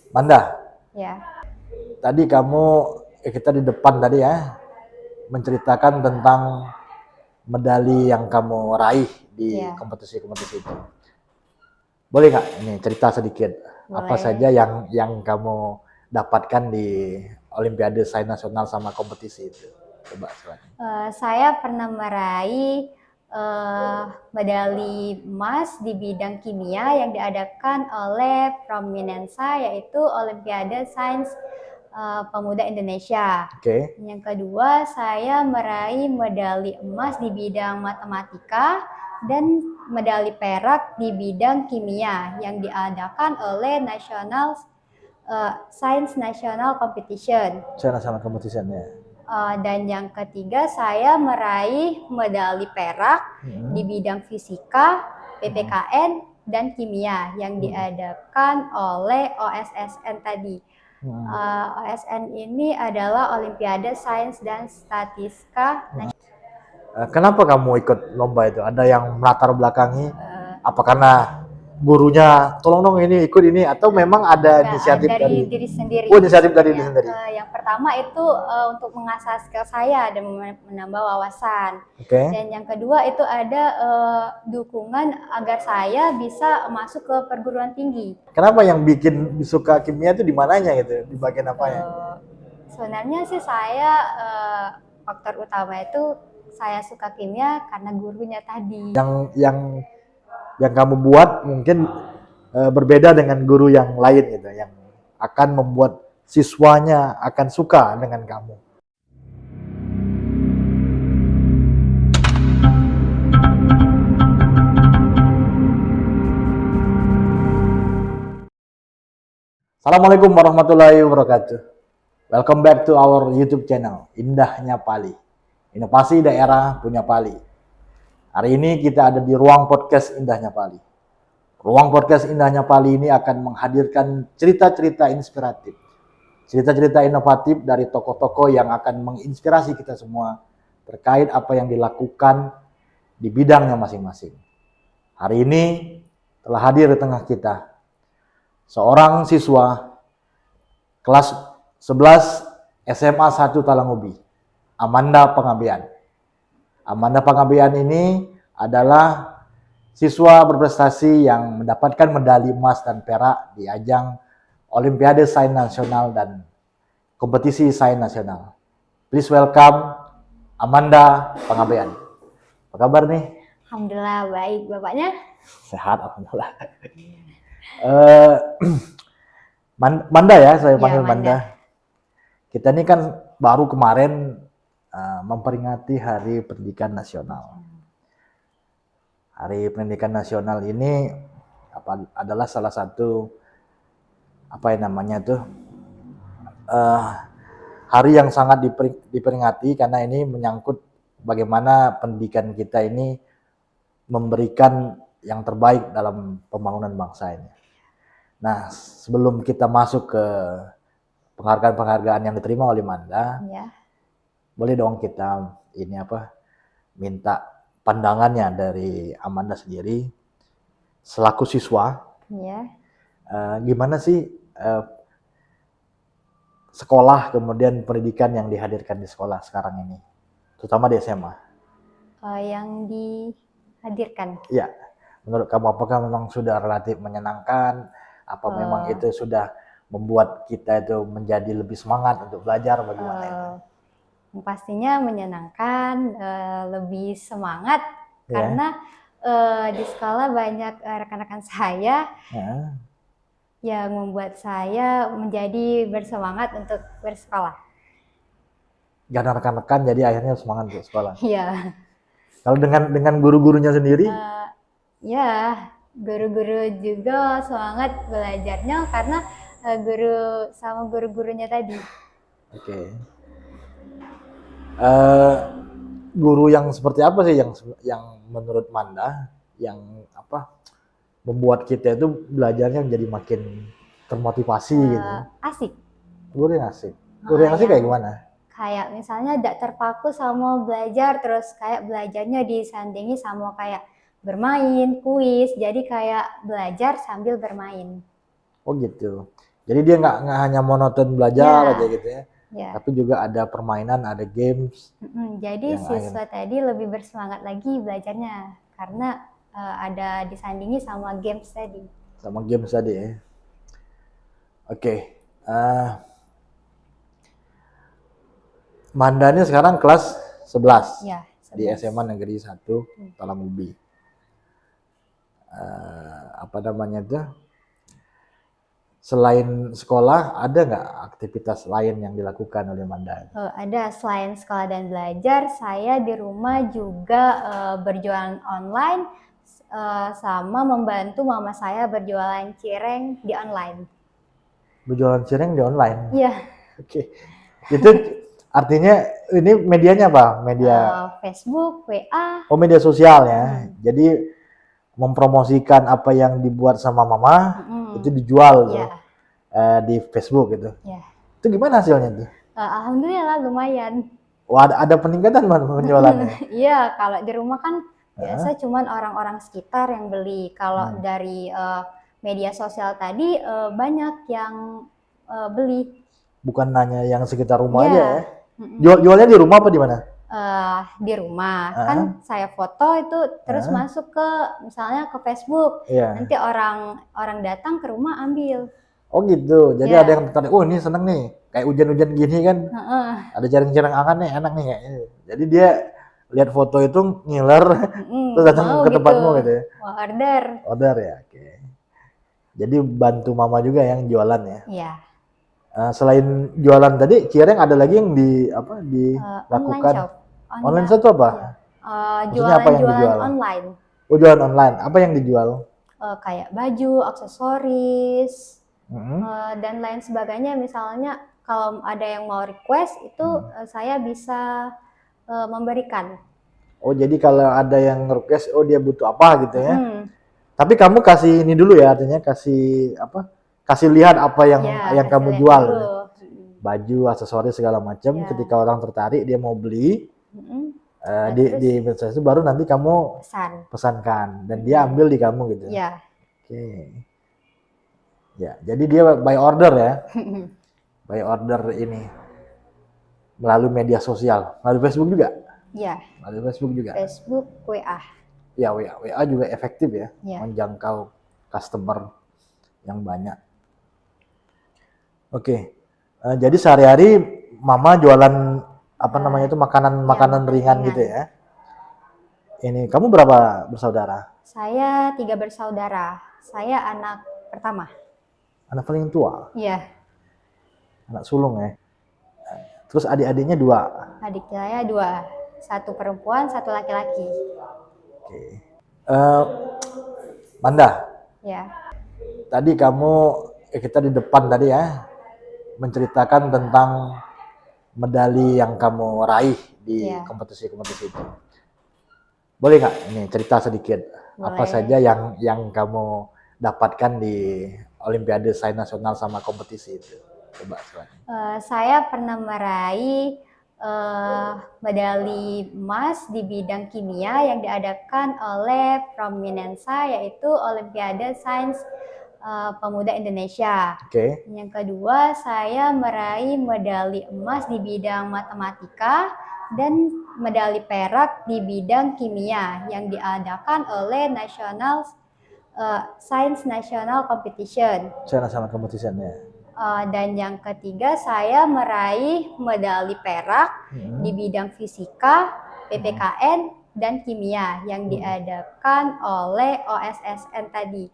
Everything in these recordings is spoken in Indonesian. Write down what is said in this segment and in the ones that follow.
Manda, Ya, tadi kamu kita di depan tadi ya menceritakan tentang medali yang kamu raih di ya, kompetisi-kompetisi itu. Boleh nggak ini cerita sedikit apa boleh. saja yang kamu dapatkan di Olimpiade Sains Nasional sama kompetisi itu? Coba silakan. Saya pernah meraih medali emas di bidang kimia yang diadakan oleh Prominensa, yaitu Olimpiade Sains Pemuda Indonesia. Oke. Yang kedua, saya meraih medali emas di bidang matematika dan medali perak di bidang kimia yang diadakan oleh Science National Competition. Saya nasional competition ya. Dan yang ketiga, saya meraih medali perak di bidang fisika, PPKN, dan kimia yang diadakan oleh OSSN tadi. OSN ini adalah Olimpiade Sains dan Statistika. Kenapa kamu ikut lomba itu? Ada yang melatar belakangi? Apa karena gurunya tolong dong ini ikut ini atau memang ada inisiatif dari dari diri sendiri. Oh, inisiatif dari diri sendiri. Yang pertama itu untuk mengasah skill saya dan menambah wawasan. Oke. Dan yang kedua itu ada dukungan agar saya bisa masuk ke perguruan tinggi. Kenapa yang bikin suka kimia itu di mananya gitu? Di bagian apanya? Sebenarnya sih saya faktor utama itu saya suka kimia karena gurunya tadi. Yang kamu buat mungkin berbeda dengan guru yang lain gitu, yang akan membuat siswanya akan suka dengan kamu. Assalamualaikum warahmatullahi wabarakatuh. Welcome back to our YouTube channel, Indahnya Pali. Inovasi daerah punya Pali. Hari ini kita ada di ruang podcast Indahnya Pali. Ruang podcast Indahnya Pali ini akan menghadirkan cerita-cerita inspiratif, cerita-cerita inovatif dari tokoh-tokoh yang akan menginspirasi kita semua terkait apa yang dilakukan di bidangnya masing-masing. Hari ini telah hadir di tengah kita seorang siswa kelas 11 SMA 1 Talangubi, Amanda Pangabean. Amanda Pangabean ini adalah siswa berprestasi yang mendapatkan medali emas dan perak di ajang Olimpiade Sains Nasional dan kompetisi Sains Nasional. Please welcome Amanda Pangabean. Apa kabar nih? Alhamdulillah baik, Bapaknya? Sehat, alhamdulillah. Manda ya, saya panggil Manda. Kita ini kan baru kemarin memperingati Hari Pendidikan Nasional. Hari Pendidikan Nasional ini adalah salah satu hari yang sangat diperingati karena ini menyangkut bagaimana pendidikan kita ini memberikan yang terbaik dalam pembangunan bangsa ini. Nah, sebelum kita masuk ke penghargaan-penghargaan yang diterima oleh Manda, boleh dong kita minta pandangannya dari Amanda sendiri selaku siswa. Gimana sih sekolah kemudian pendidikan yang dihadirkan di sekolah sekarang ini, terutama di SMA? Yang dihadirkan? Ya, menurut kamu apakah memang sudah relatif menyenangkan? Apa memang itu sudah membuat kita itu menjadi lebih semangat untuk belajar, bagaimana itu? Pastinya menyenangkan, lebih semangat karena di sekolah banyak rekan-rekan saya yang membuat saya menjadi bersemangat untuk bersekolah. Karena rekan-rekan jadi akhirnya semangat untuk sekolah. Iya. Kalau dengan guru-gurunya sendiri? Ya, guru-guru juga semangat belajarnya karena guru-gurunya tadi. Oke. Guru yang seperti apa sih yang menurut Manda yang membuat kita itu belajarnya jadi makin termotivasi gitu? Asik. Guru yang asik. Guru yang asik kayak gimana? Kayak misalnya tidak terpaku sama belajar, terus kayak belajarnya disandingi sama kayak bermain, kuis, jadi kayak belajar sambil bermain. Oh gitu. Jadi dia nggak hanya monoton belajar Ya, aja gitu ya, ya. tapi juga ada permainan, ada games Jadi yang siswa tadi lebih bersemangat lagi belajarnya karena ada disandingi sama games tadi. sama games tadi ya. Oke, eh, Manda ini sekarang kelas 11 Ya, di 11. SMA Negeri 1 Talang Ubi. Apa namanya itu? Selain sekolah, ada nggak aktivitas lain yang dilakukan oleh Manda? Ada selain sekolah dan belajar, saya di rumah juga berjualan online sama membantu mama saya berjualan cireng di online. Berjualan cireng di online. Iya, Oke. Itu artinya ini medianya apa? Media Facebook, WA. Oh, media sosial ya. Jadi mempromosikan apa yang dibuat sama mama itu dijual tuh, Iya, di Facebook gitu. iya. Itu gimana hasilnya tuh? Alhamdulillah lumayan. Wah, ada peningkatan penjualannya. Iya, kalau di rumah kan biasa cuman orang-orang sekitar yang beli. Kalau dari media sosial tadi banyak yang beli. Bukan hanya yang sekitar rumah Iya. aja ya. Jualnya di rumah apa di mana? Di rumah kan saya foto itu terus masuk ke misalnya ke Facebook. Iya. Nanti orang datang ke rumah ambil. Oh gitu. Jadi Iya. ada yang tertarik. Oh, ini seneng nih. Kayak hujan-hujan gini kan. Heeh. Ada cireng-cireng angan nih, enak nih kayaknya. Jadi dia lihat foto itu ngiler terus datang Mau ke tempatmu gitu ya. Mau order. Order ya. Oke. Jadi bantu mama juga yang jualan ya. Iya. Selain jualan tadi, cireng ada lagi yang Online dilakukan. shop. Online shop itu apa? Maksudnya apa yang Jualan dijual? online. Oh, jualan online. Apa yang dijual? Kayak baju, aksesoris, Mm-hmm. dan lain sebagainya. Misalnya kalau ada yang mau request itu saya bisa memberikan. Oh, jadi kalau ada yang request, oh dia butuh apa gitu ya. Tapi Hmm. kamu kasih ini dulu ya, artinya kasih apa? Kasih lihat apa yang Ya, kamu kasih jual. lihat Gitu. dulu. Baju, aksesoris segala macam. Ya. Ketika orang tertarik, dia mau beli Terus di medsos itu, baru nanti kamu pesan. pesankan dan dia ambil di kamu gitu. Ya. Oke. Ya, jadi dia by order ya. By order ini melalui media sosial, melalui Facebook juga. Ya, Melalui Facebook juga. Facebook, WA. Ya, WA juga efektif ya, Ya. menjangkau customer yang banyak. Oke. Jadi sehari-hari mama jualan apa namanya itu makanan ringan gitu ya. Ini kamu berapa bersaudara? Saya 3 bersaudara. Saya anak pertama. Anak paling tua, Iya. anak sulung ya. Terus adik-adiknya 2. Adik saya 2. 1 perempuan, 1 laki-laki. Oke. Manda, Ya. tadi kamu kita di depan tadi ya menceritakan tentang medali yang kamu raih di Iya. kompetisi-kompetisi itu. Boleh nggak ini cerita sedikit apa Boleh. saja yang kamu dapatkan di Olimpiade Sains Nasional sama kompetisi itu? Coba silakan. Saya pernah meraih medali emas di bidang kimia yang diadakan oleh Prominensa, yaitu Olimpiade Sains Pemuda Indonesia. Oke. Yang kedua, saya meraih medali emas di bidang matematika dan medali perak di bidang kimia yang diadakan oleh Science National Competition. Saya nasional competition ya. Dan yang ketiga, saya meraih medali perak di bidang fisika, PPKN, dan kimia yang diadakan oleh OSSN tadi.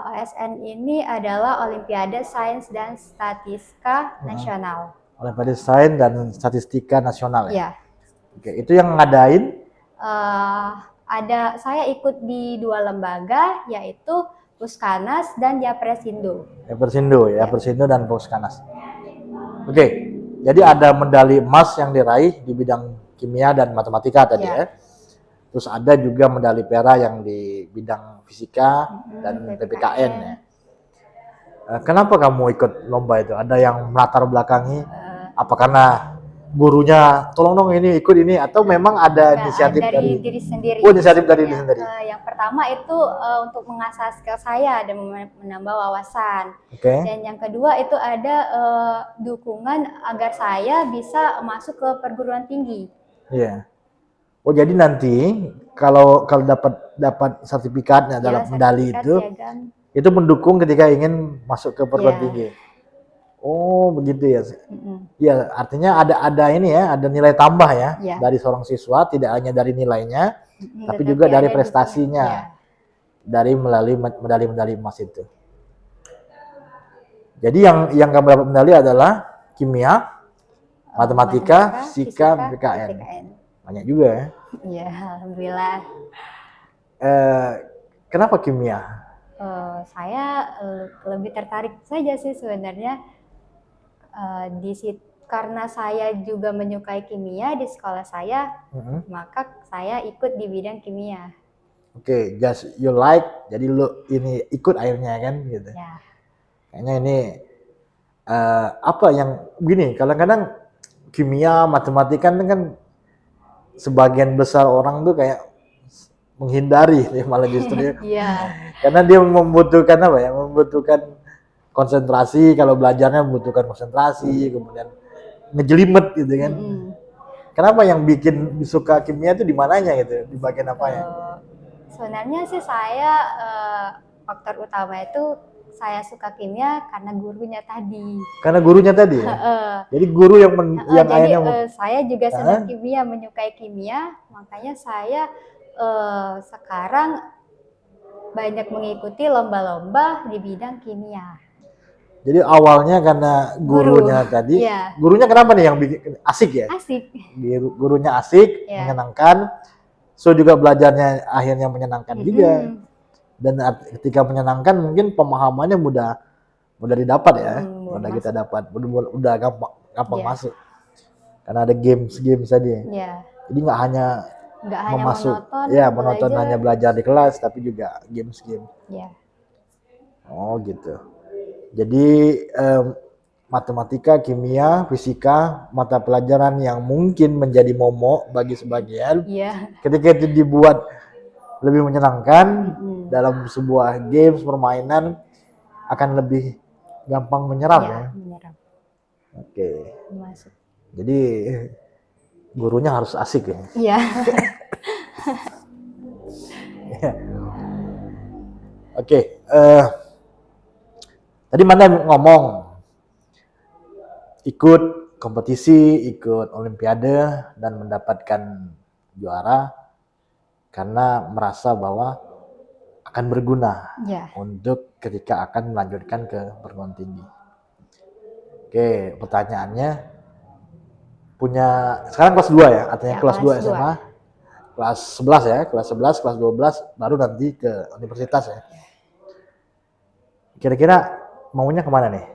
OSN ini adalah Olimpiade Sains dan Statistika Nasional. Olimpiade Sains dan Statistika Nasional ya. Ya. Oke, itu yang ngadain Saya ikut di 2 lembaga, yaitu Puskanas dan Japresindo. Japresindo dan Puskanas. Oke, jadi ada medali emas yang diraih di bidang kimia dan matematika tadi ya. Terus ada juga medali perak yang di bidang fisika dan PPKN ya. Kenapa kamu ikut lomba itu? Ada yang melatar belakangi? Apa karena gurunya tolong dong ini ikut ini, atau memang ada Nggak, inisiatif dari dari diri sendiri. Oh, inisiatif dari diri sebenarnya. sendiri. Yang pertama itu untuk mengasah skill saya dan menambah wawasan. Oke. Dan yang kedua itu ada dukungan agar saya bisa masuk ke perguruan tinggi. Iya. Oh, jadi nanti kalau dapat sertifikatnya Ya, dalam medali sertifikat, itu piagam. mendukung ketika ingin masuk ke perguruan Iya. tinggi. Oh, begitu ya. Mm-mm. Ya, artinya ada ini ya, ada nilai tambah ya Iya. dari seorang siswa, tidak hanya dari nilainya, tapi Tetapi juga dari ada prestasinya, dukungan. Iya. dari melalui medali-medali emas itu. Jadi yang kamu dapat medali adalah kimia, matematika, fisika, PKN. Banyak juga ya. Iya, alhamdulillah. Kenapa kimia? Saya lebih tertarik saja sih sebenarnya karena saya juga menyukai kimia di sekolah saya, maka saya ikut di bidang kimia. Oke, just you like, jadi lu ini ikut akhirnya kan gitu. Ya. Kayaknya ini apa yang begini, kadang-kadang kimia, matematika kan sebagian besar orang tuh kayak menghindari malah justru. Iya. Karena dia membutuhkan apa ya? Membutuhkan konsentrasi, kalau belajarnya membutuhkan konsentrasi, kemudian ngejelimet gitu kan. Kenapa yang bikin suka kimia itu di mananya gitu? Di bagian apa ya? Sebenarnya sih saya faktor utama itu saya suka kimia karena gurunya tadi. Karena gurunya tadi ya? Jadi guru yang jadi saya juga senang kimia, menyukai kimia, makanya saya sekarang banyak mengikuti lomba-lomba di bidang kimia. Jadi awalnya karena gurunya tadi, iya. Gurunya kenapa nih yang bikin asik ya? Asik. Gurunya asik, menyenangkan, so juga belajarnya akhirnya menyenangkan juga. Dan ketika menyenangkan mungkin pemahamannya mudah didapat ya, mudah kita dapat, udah gampang masuk. Karena ada games tadi. Iya. Jadi nggak hanya monoton hanya belajar di kelas, tapi juga games. Iya. Oh gitu. Jadi matematika, kimia, fisika, mata pelajaran yang mungkin menjadi momok bagi sebagian. Iya. Ketika itu dibuat lebih menyenangkan dalam sebuah games permainan, akan lebih gampang menyerap ya. Menyerap. Oke. Masuk. Jadi gurunya harus asik ya. Iya. Oke. Tadi Manda ngomong ikut kompetisi, ikut olimpiade dan mendapatkan juara karena merasa bahwa akan berguna untuk ketika akan melanjutkan ke perguruan tinggi. Oke, pertanyaannya sekarang kelas 2 ya, artinya kelas 2 SMA, kelas 11 ya, kelas 11, kelas 12 baru nanti ke universitas ya. Kira-kira maunya kemana nih?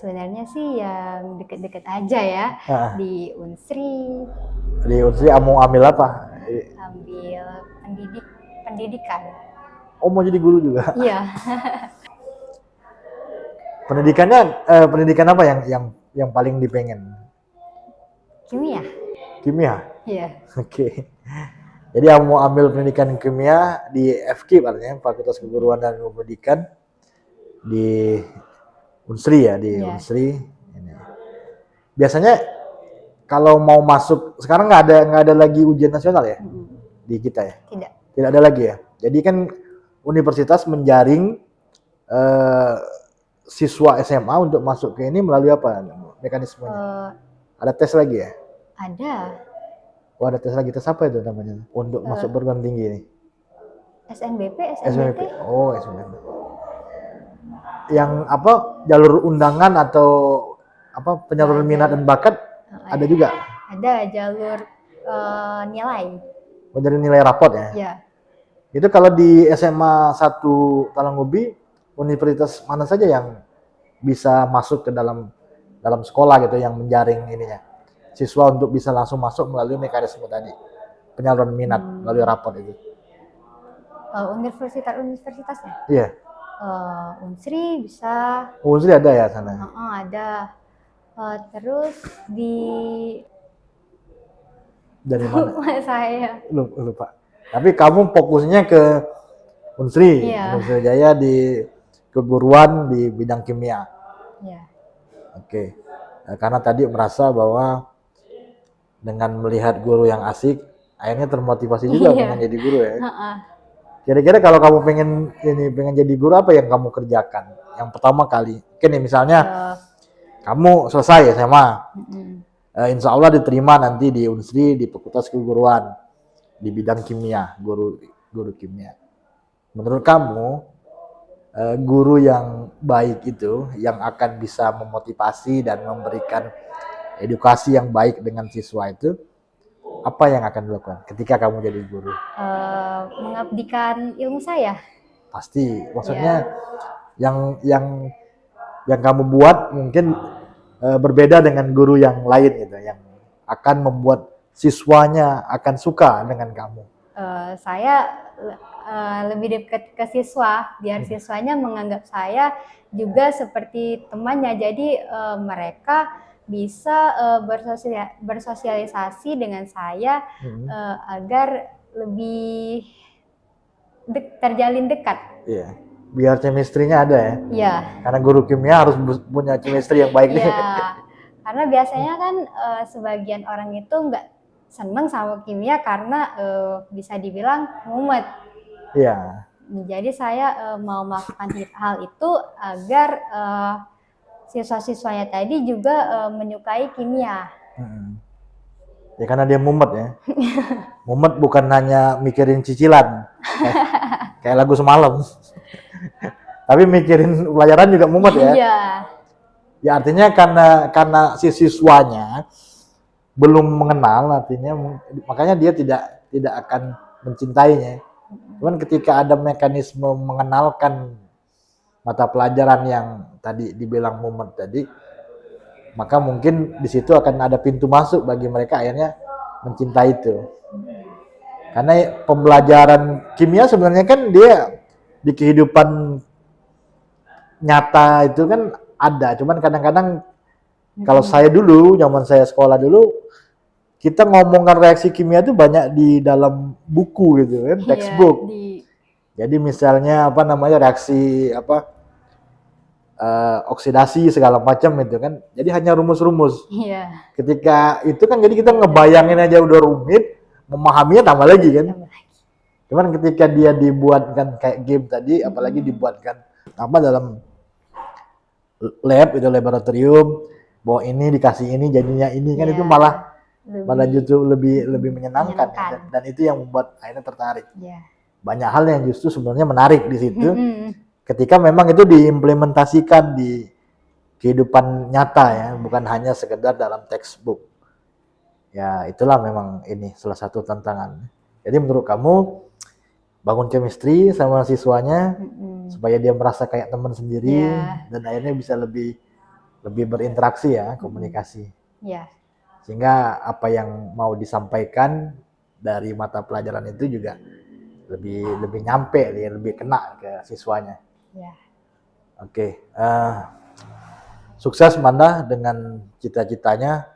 Sebenarnya sih yang deket-deket aja ya, di Unsri. Di Unsri mau ambil apa? Ambil pendidikan. Oh, mau jadi guru juga? Iya. Pendidikan apa yang paling dipengen? Kimia. Kimia? Iya. Oke. Jadi mau ambil pendidikan kimia di FK, artinya Fakultas Keguruan dan Pendidikan di Unsri ya, di Unsri. Ini. Biasanya kalau mau masuk sekarang nggak ada lagi ujian nasional ya di kita ya? Tidak ada lagi ya. Jadi kan universitas menjaring siswa SMA untuk masuk ke ini melalui apa mekanismenya? Ada tes lagi ya? Ada. Oh, ada tes lagi. Tes apa itu namanya? Untuk masuk perguruan tinggi ini? SNBP. Oh, SNBP. Yang apa? Jalur undangan atau apa? Penyaluran minat dan bakat ada juga? Ada jalur nilai. Oh, dari nilai raport ya? Iya. Itu kalau di SMA 1 Talangubi, universitas mana saja yang bisa masuk ke dalam sekolah gitu yang menjaring ininya siswa untuk bisa langsung masuk melalui mekanisme tadi penyaluran minat melalui raport itu? Universitasnya? Iya. Unsri bisa. Unsri ada ya sana? Ada. Terus di Dari mana? rumah saya. Lupa. Tapi kamu fokusnya ke Unsri, Iya. Universitas Jaya di keguruan di bidang kimia. Ya. Oke. Karena tadi merasa bahwa dengan melihat guru yang asik, akhirnya termotivasi juga Iya. pengen jadi guru ya. Heeh. Kira-kira kalau kamu pengen jadi guru, apa yang kamu kerjakan? Yang pertama kali, oke nih misalnya Eh, kamu selesai SMA, mm-mm. insya Allah diterima nanti di Unsri di Fakultas Keguruan di bidang kimia, guru kimia. Menurut kamu, guru yang baik itu yang akan bisa memotivasi dan memberikan edukasi yang baik dengan siswa itu, apa yang akan dilakukan ketika kamu jadi guru? Mengabdikan ilmu saya. Pasti, maksudnya yang kamu buat mungkin berbeda dengan guru yang lain gitu, yang akan membuat siswanya akan suka dengan kamu. Saya lebih dekat ke siswa, biar siswanya menganggap saya juga seperti temannya. Jadi mereka bisa bersosialisasi dengan saya agar lebih terjalin dekat. Iya, biar chemistry-nya ada ya. Iya. Karena guru kimia harus punya chemistry yang baik. Iya. Karena biasanya kan sebagian orang itu nggak seneng sama kimia karena bisa dibilang mumet. Iya. Jadi saya mau melakukan hal itu agar siswa-siswanya tadi juga menyukai kimia. Ya karena dia mumet ya. Mumet bukan hanya mikirin cicilan, kayak lagu semalam. Tapi mikirin pelajaran juga mumet ya. Iya. Ya artinya karena si siswanya belum mengenal, artinya makanya dia tidak akan mencintainya. Cuman ketika ada mekanisme mengenalkan mata pelajaran yang tadi dibilang mumet tadi, maka mungkin di situ akan ada pintu masuk bagi mereka akhirnya mencintai itu. Karena pembelajaran kimia sebenarnya kan dia di kehidupan nyata itu kan ada, cuman kadang-kadang kalau saya dulu, zaman saya sekolah dulu, kita ngomongkan reaksi kimia itu banyak di dalam buku gitu kan, textbook. Jadi misalnya apa namanya reaksi apa oksidasi segala macam itu kan, jadi hanya rumus-rumus. Iya. Ketika itu kan jadi kita ngebayangin aja udah rumit, memahaminya tambah lagi kan. Cuman ketika dia dibuatkan kayak game tadi, apalagi dibuatkan apa dalam lab itu laboratorium, bahwa ini dikasih ini jadinya ini kan, itu malah justru lebih menyenangkan. Dan itu yang membuat akhirnya tertarik. Banyak hal yang justru sebenarnya menarik di situ. Ketika memang itu diimplementasikan di kehidupan nyata ya, bukan hanya sekedar dalam textbook. Ya itulah memang ini salah satu tantangan. Jadi menurut kamu bangun chemistry sama siswanya supaya dia merasa kayak teman sendiri dan akhirnya bisa lebih berinteraksi ya, komunikasi. Sehingga apa yang mau disampaikan dari mata pelajaran itu juga lebih nyampe, lebih kena ke siswanya. Oke. Sukses Manda dengan cita-citanya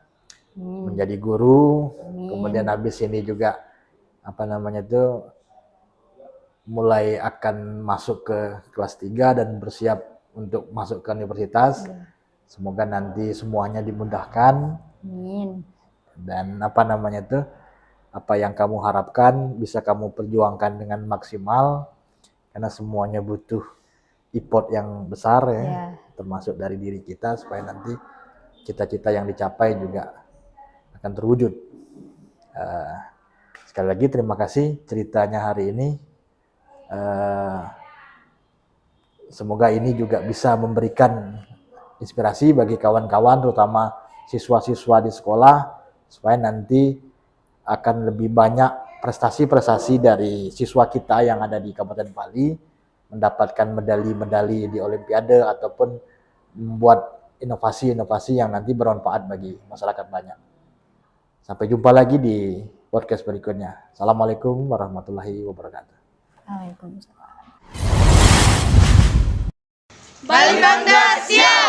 menjadi guru. Kemudian habis ini juga apa namanya itu mulai akan masuk ke kelas 3 dan bersiap untuk masuk ke universitas. Semoga nanti semuanya dimudahkan. Dan apa namanya itu, apa yang kamu harapkan bisa kamu perjuangkan dengan maksimal, karena semuanya butuh effort yang besar ya, termasuk dari diri kita supaya nanti cita-cita yang dicapai juga akan terwujud. Sekali lagi terima kasih ceritanya hari ini. Semoga ini juga bisa memberikan inspirasi bagi kawan-kawan, terutama siswa-siswa di sekolah, supaya nanti akan lebih banyak prestasi-prestasi dari siswa kita yang ada di Kabupaten Pali, mendapatkan medali-medali di Olimpiade ataupun membuat inovasi-inovasi yang nanti bermanfaat bagi masyarakat banyak. Sampai jumpa lagi di podcast berikutnya. Assalamualaikum warahmatullahi wabarakatuh. Waalaikumsalam. Balik Bangda siap!